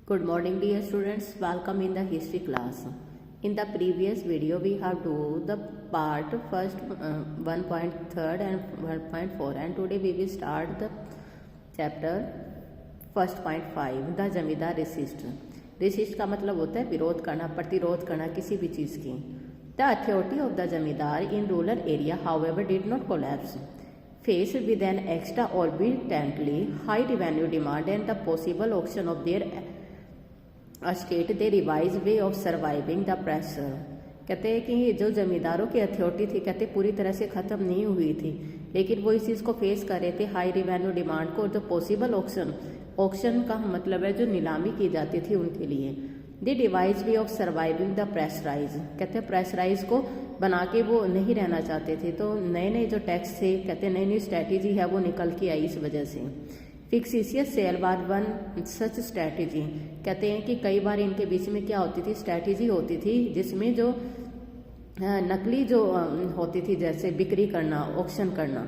Good morning dear students, welcome in the history class. In the previous video we have do the part first 1.3 and 1.4 and today we will start the chapter first point 5 the जमींदार resist. Resist का मतलब होता है विरोध करना, प्रतिरोध करना किसी भी चीज़ की. The authority of the जमींदार in rural area however did not collapse. Faced with an extraordinarily high revenue demand and the possible auction of their estate, they revised way of surviving the pressure. कहते हैं कि जो जमींदारों की authority थी कहते पूरी तरह से ख़त्म नहीं हुई थी, लेकिन वो इस चीज़ को फेस कर रहे थे हाई रिवेन्यू डिमांड को और जो पॉसिबल ऑक्शन का मतलब है जो नीलामी की जाती थी उनके लिए. They devise way of surviving the pressurise. कहते हैं प्रेशराइज को बना के वो नहीं रहना चाहते थे, तो नए नए जो टैक्स थे कहते नई नई स्ट्रैटेजी है वो निकल के आई इस वजह से. Fictitious sale was one such strategy. कहते हैं कि कई बार इनके बीच में क्या होती थी, स्ट्रैटेजी होती थी जिसमें जो नकली जो होती थी जैसे बिक्री करना, ऑक्शन करना.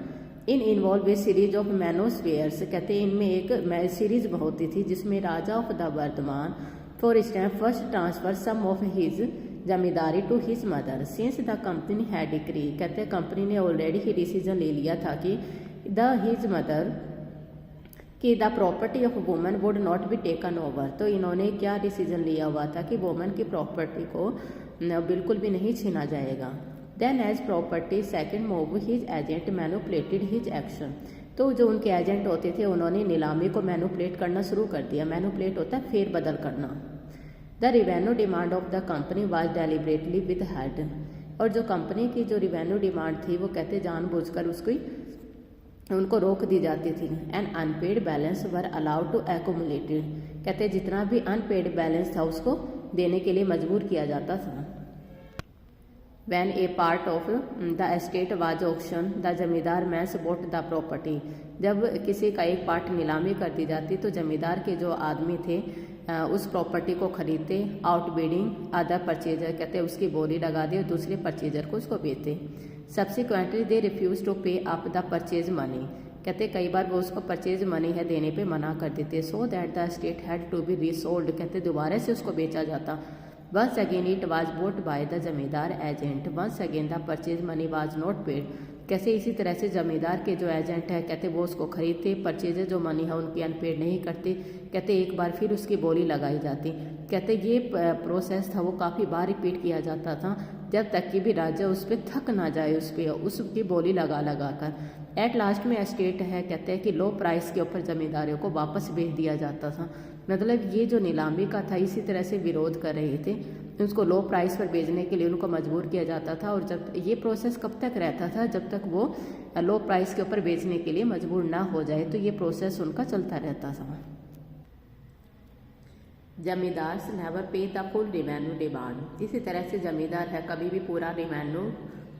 In involve a series of manospheres. कहते हैं इनमें एक सीरीज होती थी जिसमें Raja of the Burdwan for stamp first transfer some of his zamindari to his mother since the company had decree. कहते हैं कंपनी ने ऑलरेडी ही डिसीजन ले लिया था कि द हिज मदर कि the property of woman would not be taken over. तो इन्होंने क्या डिसीजन लिया हुआ था कि वुमन की प्रॉपर्टी को बिल्कुल भी नहीं छीना जाएगा. Then as property second move his agent manipulated his action. तो जो उनके एजेंट होते थे उन्होंने नीलामी को मैनुपुलेट करना शुरू कर दिया. मैनुपुलेट होता है फेर बदल करना. The revenue demand of the company was deliberately with head. और जो कंपनी की जो रिवेन्यू डिमांड थी वो कहते जानबूझकर उसको उनको रोक दी जाती थी. And unpaid balance were allowed to accumulated. कहते जितना भी अनपेड बैलेंस था उसको देने के लिए मजबूर किया जाता था. When a part of the estate was auctioned, the जमींदार मैंस bought the property. जब किसी का एक पार्ट नीलामी कर दी जाती तो जमींदार के जो आदमी थे उस प्रॉपर्टी को खरीदते. Outbidding other purchaser. कहते उसकी बोली लगा दी और दूसरे परचेजर को उसको बेचते. सब्सिक्वेंटली दे रिफ्यूज टू पे अप द परचेज मनी. कहते कई बार वो उसको परचेज मनी है देने पे मना कर देते. So that the estate had to be resold. कहते दोबारा से उसको बेचा जाता. Once again it was bought by the जमींदार agent. Once again the purchase money was not paid. कैसे इसी तरह से जमींदार के जो एजेंट है कहते वो उसको खरीदते, परचेज जो मनी है उनकी अनपेड नहीं करते. कहते एक बार फिर उसकी बोली लगाई जाती. कहते ये प्रोसेस था वो काफ़ी बार रिपीट किया जाता था जब तक कि भी राजा उस पर थक ना जाए उसकी बोली लगा कर. एट लास्ट में एस्टेट है कहते हैं कि लो प्राइस के ऊपर जमींदारों को वापस बेच दिया जाता था. मतलब ये जो नीलामी का था इसी तरह से विरोध कर रहे थे, उसको लो प्राइस पर बेचने के लिए उनको मजबूर किया जाता था. और जब ये प्रोसेस कब तक रहता था, जब तक वो लो प्राइस के ऊपर बेचने के लिए मजबूर ना हो जाए, तो ये प्रोसेस उनका चलता रहता था. जमींदार नेवर पे द फुल रिवेन्यू डिमांड. इसी तरह से जमींदार है कभी भी पूरा रिवेन्यू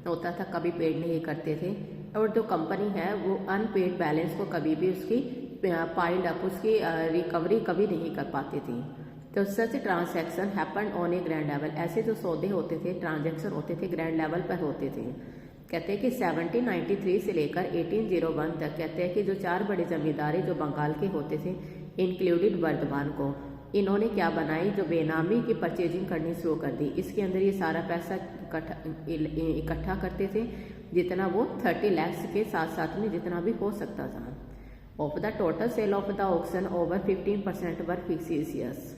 होता था कभी पेड नहीं करते थे. और जो कंपनी है वो अनपेड बैलेंस को कभी भी उसकी पाइल्ड अप उसकी रिकवरी कभी नहीं कर पाती थी. तो सच transaction happen on A grand level. ऐसे जो सौदे होते थे, ट्रांजैक्शन होते थे ग्रैंड लेवल पर होते थे. कहते हैं कि 1793 से लेकर 1801 तक कहते हैं कि जो चार बड़े जमींदारी जो बंगाल के होते थे इंक्लूडेड वर्धमान को इन्होंने क्या बनाई, जो बेनामी की परचेजिंग करनी शुरू कर दी. इसके अंदर ये सारा पैसा इकट्ठा करते थे जितना वो 30 लाख के साथ साथ में जितना भी हो सकता था. Of the total sale of the auction over 15% वर फिक्सिशियस.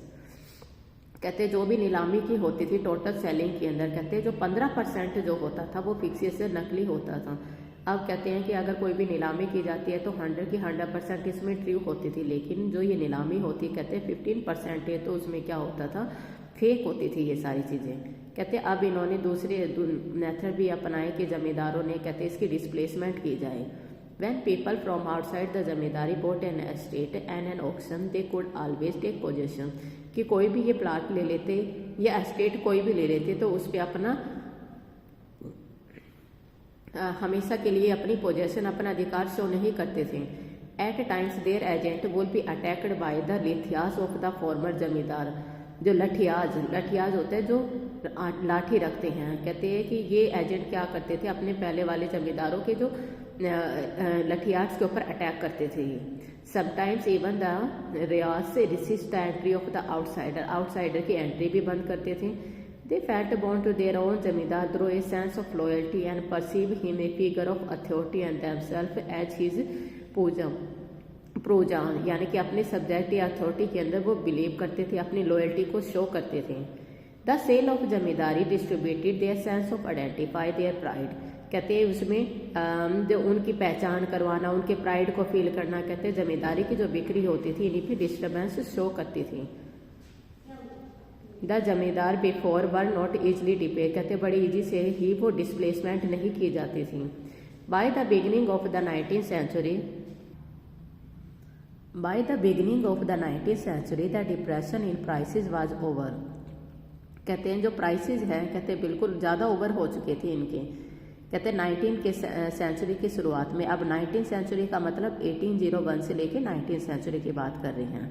कहते जो भी नीलामी की होती थी टोटल सेलिंग के अंदर कहते जो 15% जो होता था वो फिक्सिशियस नकली होता था. अब कहते हैं कि अगर कोई भी नीलामी की जाती है तो 100% इसमें ट्रू होती थी, लेकिन जो ये नीलामी होती कहते 15% है तो उसमें क्या होता था, फेक होती थी ये सारी चीज़ें. कहते अब इन्होंने दूसरे मेथड भी अपनाए कि जमींदारों ने कहते इसकी डिस्प्लेसमेंट की जाए. When people from outside the zamindari bought an estate and an auction, they could always take possession. कि कोई भी ये प्लाट ले लेते या एस्टेट कोई भी ले लेते तो उस पर अपना हमेशा के लिए अपनी पोजेशन अपना अधिकार शो नहीं करते थे. At times their agent will be attacked by the lathiyals of the former zamindar. जो लठियाज होते हैं जो लाठी रखते हैं. कहते हैं कि ये एजेंट क्या करते थे अपने पहले वाले जमींदारों के जो लठियार्स के ऊपर अटैक करते थे। समटाइम्स इवन द रियाज से resist the entry of the outsider की एंट्री भी बंद करते थे। They felt bound to their own zamindar through a sense of loyalty and perceive him a figure of authority and themself as his praja, यानी कि अपने subject या अथॉरिटी के अंदर वो बिलीव करते थे, अपनी लॉयल्टी को शो करते थे। The sale of zamindari distributed their sense of identify their pride, कहते हैं उसमें जो उनकी पहचान करवाना, उनके प्राइड को फील करना, कहते हैं जमींदारी की जो बिक्री होती थी इन्हीं की डिस्टर्बेंस शो करती थी। द जमींदार before were not easily depend, कहते बड़ी इजी से ही वो डिस्प्लेसमेंट नहीं की जाती थी। By the beginning of the 19th century the depression in prices was over, कहते हैं जो प्राइसेस हैं कहते हैं बिल्कुल ज़्यादा ओवर हो चुके थे इनके, कहते हैं 19th के सेंचुरी की शुरुआत में। अब 19th सेंचुरी का मतलब 1801 से लेके 19th सेंचुरी की बात कर रहे हैं।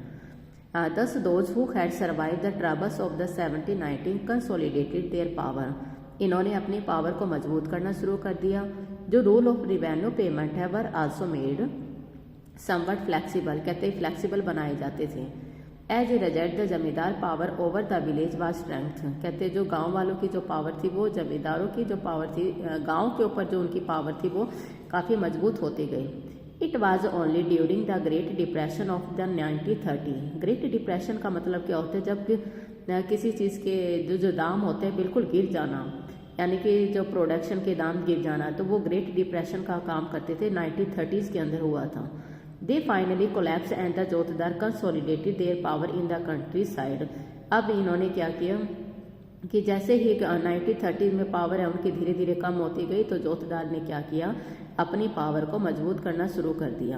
Thus those who had survived the troubles of the 1719 consolidated their power, इन्होंने अपनी पावर को मजबूत करना शुरू कर दिया। जो रूल ऑफ रिवेन्यू पेमेंट है were also made somewhat flexible, कहते हैं फ्लेक्सिबल बनाए जाते थे। एज ए रिजल्ट द जमींदार power over the village was strength, कहते हैं जो गांव वालों की जो पावर थी वो जमींदारों की जो पावर थी गांव के ऊपर जो उनकी पावर थी वो काफ़ी मजबूत होती गई। It was only during the great depression of the 1930, great depression का मतलब क्या होता है, जब किसी चीज़ के जो दाम होते हैं बिल्कुल गिर जाना, यानी कि जो प्रोडक्शन के दाम गिर जाना, तो वो ग्रेट डिप्रेशन का काम करते थे। 1930s के अंदर हुआ था। They finally collapse and the jotedar consolidated their power in the countryside, अब इन्होंने क्या किया कि जैसे ही 1930 में पावर है उनकी धीरे धीरे कम होती गई, तो जोतदार ने क्या किया, अपनी पावर को मजबूत करना शुरू कर दिया।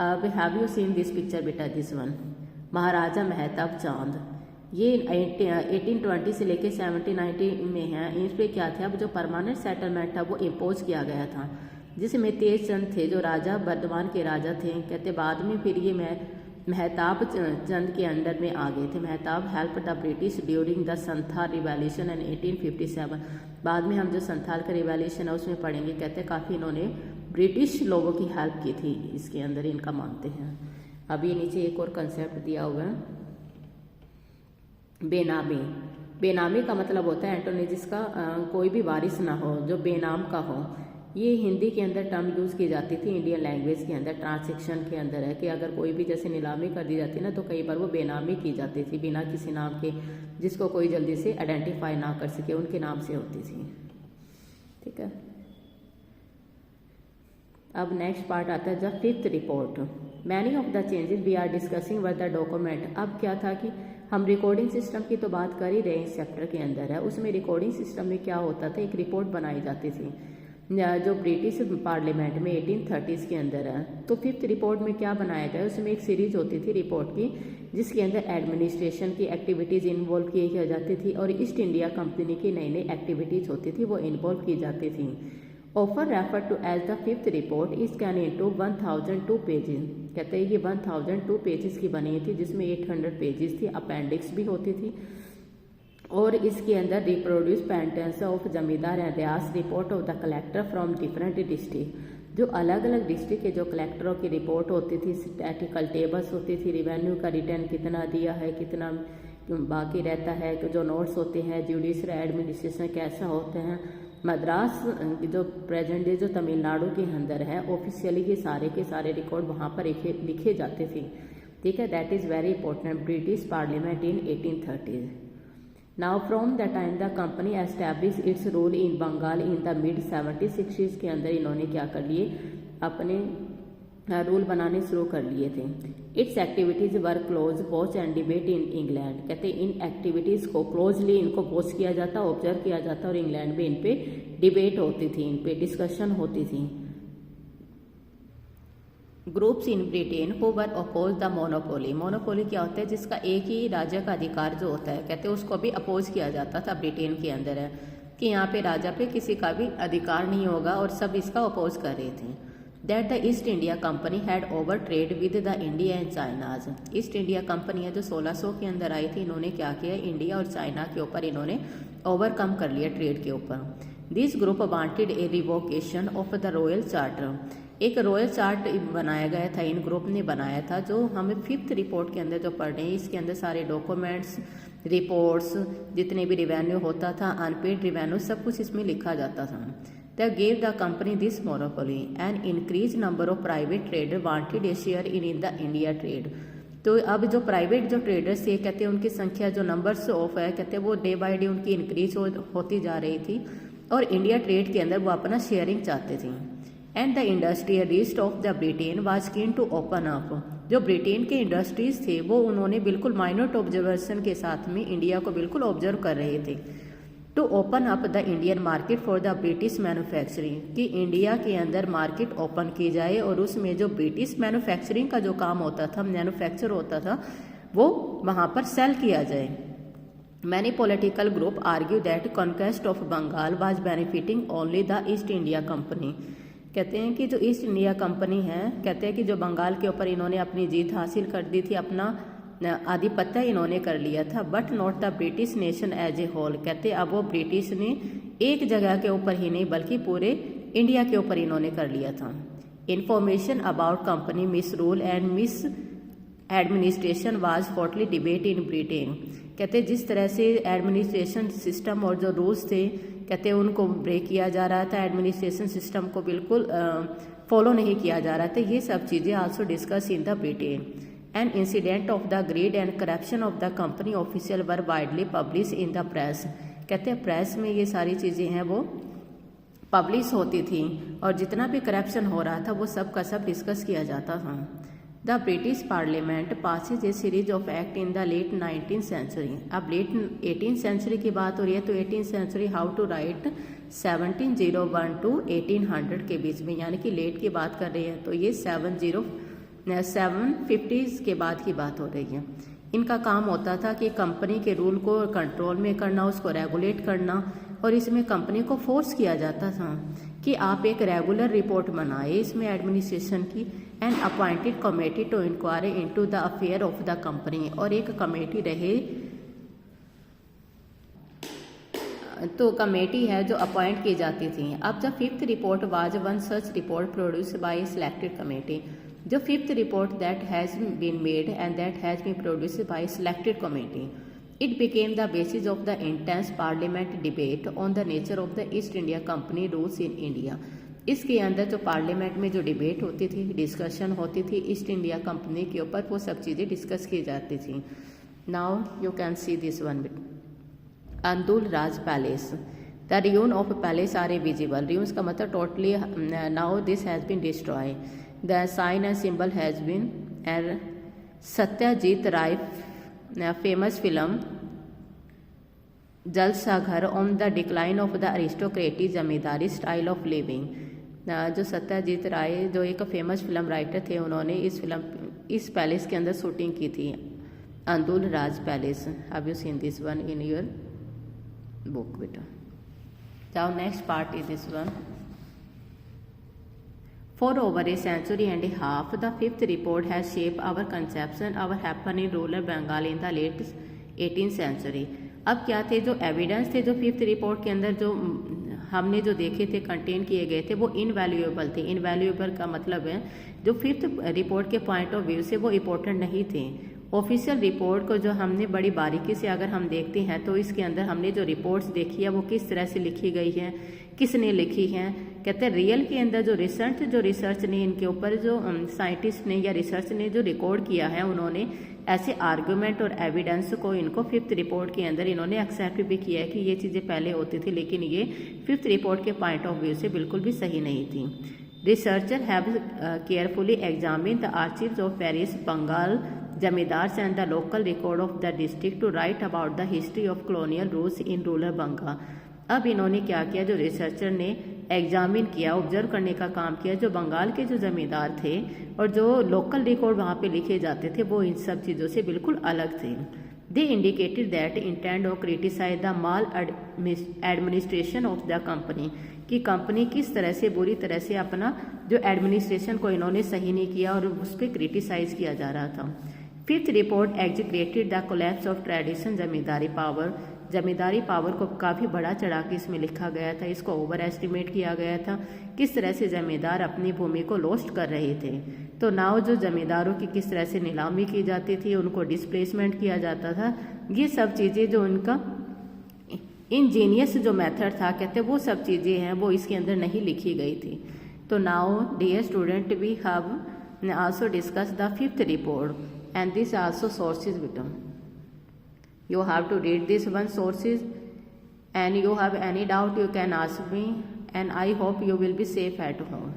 अब have you seen this picture बेटा, दिस वन, महाराजा मेहताब चांद, ये 1820 से लेके 1790 में है। इस पर क्या था, अब जो परमानेंट सेटलमेंट था वो इम्पोज किया गया था, जिसमें तेज चंद थे जो राजा बर्दवान के राजा थे, कहते बाद में फिर ये मेहताब चंद के अंडर में आ गए थे। Mehtab help the British during the Santhal revolution in 1857, बाद में हम जो संथाल का रिवॉल्यूशन है उसमें पढ़ेंगे, कहते काफ़ी इन्होंने ब्रिटिश लोगों की हेल्प की थी, इसके अंदर इनका मानते हैं। अभी नीचे एक और कंसेप्ट दिया हुआ है, बेनामी। बेनामी का मतलब होता है एंटोनी जिसका कोई भी वारिस ना हो, जो बेनाम का हो। ये हिंदी के अंदर टर्म यूज़ की जाती थी, इंडियन लैंग्वेज के अंदर ट्रांसलेशन के अंदर है कि अगर कोई भी जैसे नीलामी कर दी जाती ना, तो कई बार वो बेनामी की जाती थी, बिना किसी नाम के, जिसको कोई जल्दी से आइडेंटिफाई ना कर सके, उनके नाम से होती थी। ठीक है, अब नेक्स्ट पार्ट आता है the fifth report. Many of the changes we are discussing were the document. अब क्या था कि हम रिकॉर्डिंग सिस्टम की तो बात कर ही रहे हैं, इस चैप्टर के अंदर है, उसमें रिकॉर्डिंग सिस्टम में क्या होता था, एक रिपोर्ट बनाई जाती थी जो ब्रिटिश पार्लियामेंट में 1830s के अंदर है। तो फिफ्थ रिपोर्ट में क्या बनाया गया, उसमें एक सीरीज होती थी रिपोर्ट की, जिसके अंदर एडमिनिस्ट्रेशन की एक्टिविटीज़ इन्वॉल्व की जाती थी और ईस्ट इंडिया कंपनी की नई नई एक्टिविटीज़ होती थी वो इन्वॉल्व की जाती थी। Offer refer to as the fifth report is can into 1002 pages, कहते हैं ये 1002 पेजेस की बनी थी, जिसमें 800 पेजेस थी, अपेंडिक्स भी होती थी, और इसके अंदर रिप्रोड्यूस पेंटेंस ऑफ जमींदार and Riyas report of the collector from different district, जो अलग अलग डिस्ट्रिक्ट के जो कलेक्टरों की रिपोर्ट होती थी, स्टैटिकल टेबल्स होती थी, रिवेन्यू का रिटर्न कितना दिया है, कितना बाकी रहता है, जो नोट्स होते हैं, जुडिशरी एडमिनिस्ट्रेशन कैसा होते हैं। मद्रास जो प्रेजेंट डे जो तमिलनाडु के अंदर है, ऑफिशियली ये सारे के सारे रिकॉर्ड वहाँ पर लिखे जाते थे। ठीक है, that is very important, British parliament in 1830। Now from the time the company establish its rule in Bengal in the mid 1760s के अंदर इन्होंने क्या कर लिए, अपने रूल बनाने शुरू कर लिए थे। It's activities were close watch and debate in England, कहते हैं इन एक्टिविटीज़ को क्लोजली इनको वॉच किया जाता, ऑब्जर्व किया जाता, और इंग्लैंड में इन पे डिबेट होती थी, इन पे डिस्कशन होती थी। Groups in Britain who were oppose the monopoly, monopoly क्या होता है, जिसका एक ही राज्य का अधिकार जो होता है, कहते हैं उसको भी अपोज किया जाता था ब्रिटेन के अंदर है कि यहाँ पे राजा पे किसी का भी अधिकार नहीं होगा, और सब इसका अपोज कर रहे थे। That the East India company had over trade with the India and China's, east India company है जो 1600 के अंदर आई थी, इन्होंने क्या किया, इंडिया और चाइना के ऊपर इन्होंने ओवरकम कर लिया ट्रेड के ऊपर। This group wanted A revocation of the royal charter. एक रॉयल चार्ट बनाया गया था, इन ग्रुप ने बनाया था, जो हमें 5th रिपोर्ट के अंदर जो पढ़ रहे हैं, इसके अंदर सारे डॉक्यूमेंट्स, रिपोर्ट्स, जितने भी रिवेन्यू होता था, अनपेड रिवेन्यू, सब कुछ इसमें लिखा जाता था। The gave the company this monopoly and increase number of private trader wanted A share in the India trade. तो अब जो प्राइवेट जो ट्रेडर्स थे, कहते हैं उनकी संख्या जो नंबर्स ऑफ है, कहते हैं वो डे बाय डे उनकी इंक्रीज होती जा रही थी और इंडिया ट्रेड के अंदर वो अपना शेयरिंग चाहते थे। And the industrialist of the Britain was keen to open up. जो ब्रिटेन के इंडस्ट्रीज थे वो उन्होंने बिल्कुल माइनर ऑब्जर्वेशन के साथ में इंडिया को बिल्कुल ऑब्जर्व कर रहे थे। To open up the Indian market for the British manufacturing, कि इंडिया के अंदर मार्केट ओपन की जाए और उसमें जो ब्रिटिश मैन्युफैक्चरिंग का जो काम होता था, मैन्युफैक्चर होता था, वो वहाँ पर सेल किया जाए। Many political group argue that conquest of Bengal was benefiting only the East India Company. कहते हैं कि जो ईस्ट इंडिया कंपनी है, कहते हैं कि जो बंगाल के ऊपर इन्होंने अपनी जीत हासिल कर दी थी, अपना आधिपत्य इन्होंने कर लिया था, but not the British nation as a whole. कहते अब वो ब्रिटिश ने एक जगह के ऊपर ही नहीं बल्कि पूरे इंडिया के ऊपर इन्होंने कर लिया था। Information about company miss rule and miss administration was hotly debate in Britain. कहते जिस तरह से एडमिनिस्ट्रेशन सिस्टम और जो रूल्स थे, कहते उनको ब्रेक किया जा रहा था, एडमिनिस्ट्रेशन सिस्टम को बिल्कुल फॉलो नहीं किया जा रहा था, ये सब चीज़ें also discuss in the Britain. An incident of the grade and corruption of the company official were widely publish in the press. कहते हैं प्रेस में ये सारी चीज़ें हैं वो पब्लिश होती थी और जितना भी करप्शन हो रहा था वो सब का सब डिस्कस किया जाता था। The British parliament passes a series of act in the late 19th century. अब लेट 18th सेंचुरी की बात हो रही है, तो 18th century how to write 1701 to 1800 के बीच में, यानी कि लेट की बात कर रही है, तो ये 750s के बाद की बात हो रही है। इनका काम होता था कि कंपनी के रूल को कंट्रोल में करना, उसको रेगुलेट करना, और इसमें कंपनी को फोर्स किया जाता था कि आप एक रेगुलर रिपोर्ट बनाए इसमें एडमिनिस्ट्रेशन की, and appointed committee to inquiry into the affair of the company, और एक कमेटी रहे, तो कमेटी है जो अपॉइंट की जाती थी। अब the 5th report was one such report produced by selected committee. जो 5th report that has been made and that has been produced by selected committee, it became the basis of the intense parliament debate on the nature of the East India Company rules in India. इसके अंदर जो parliament में जो debate होती थी, discussion होती थी east India company के ऊपर, वो सब चीज़ें डिस्कस की जाती थी। Now you can see this one, Andul Raj palace. The ruin of palace are a visible. ruins का मतलब totally, now this has been destroy. The sign and symbol has been, and Satyajit Ray famous film Jalsaghar on the decline of the aristocratic zamindari style of living. जो सत्यजीत राय जो एक famous film writer थे, उन्होंने इस palace के अंदर शूटिंग की थी, Andul Raj palace. Have you seen this one in your book बेटा? Now next part is this one. For over a century and a half, the 5th report has shaped our conception of what happened in rural Bengal in the late 18th century. अब क्या थे जो evidence थे जो 5th report के अंदर जो हमने जो देखे थे, कंटेन किए गए थे, वो इनवैल्यूएबल थे। इनवैल्यूएबल का मतलब है जो 5th रिपोर्ट के पॉइंट ऑफ व्यू से वो इम्पोर्टेंट नहीं थे। ऑफिशियल रिपोर्ट को जो हमने बड़ी बारीकी से अगर हम देखते हैं तो इसके अंदर हमने जो रिपोर्ट्स देखी है वो किस तरह से लिखी गई है, किसने लिखी है। कहते हैं रियल के अंदर जो रिसर्च ने इनके ऊपर जो साइंटिस्ट ने या रिसर्च ने जो रिकॉर्ड किया है, उन्होंने ऐसे आर्गूमेंट और एविडेंस को इनको 5th रिपोर्ट के अंदर इन्होंने एक्सेप्ट भी किया है कि ये चीज़ें पहले होती थी, लेकिन ये 5th रिपोर्ट के पॉइंट ऑफ व्यू से बिल्कुल भी सही नहीं थी। Researcher have carefully examine the archives of various Bengal zamindars and the local record of the district to write about the history of colonial rules in rural Bengal. अब इन्होंने क्या किया, जो रिसर्चर ने एग्जामिन किया, ऑब्जर्व करने का काम किया, जो बंगाल के जो जमींदार थे और जो लोकल रिकॉर्ड वहाँ पे लिखे जाते थे वो इन सब चीज़ों से बिल्कुल अलग थे। They indicated that intend of criticise the maladministration of the company, कि कंपनी किस तरह से बुरी तरह से अपना जो एडमिनिस्ट्रेशन को इन्होंने सही नहीं किया और उस पर क्रिटिसाइज किया जा रहा था। 5th report exaggerated the collapse of tradition zamindari power, zamindari power को काफ़ी बड़ा चढ़ा के इसमें लिखा गया था, इसको ओवर एस्टिमेट किया गया था, किस तरह से जमींदार अपनी भूमि को लॉस्ट कर रहे थे। तो नाउ जो जमींदारों की किस तरह से नीलामी की जाती थी, उनको डिस्प्लेसमेंट किया जाता था, ये सब चीज़ें जो उनका इंजीनियस जो मेथड था कहते वो सब चीज़ें हैं वो इसके अंदर नहीं लिखी गई थी। तो now dear student we have also discuss the fifth report and this also sources written. You have to read this one sources and you have any doubt you can ask me and I hope you will be safe at home.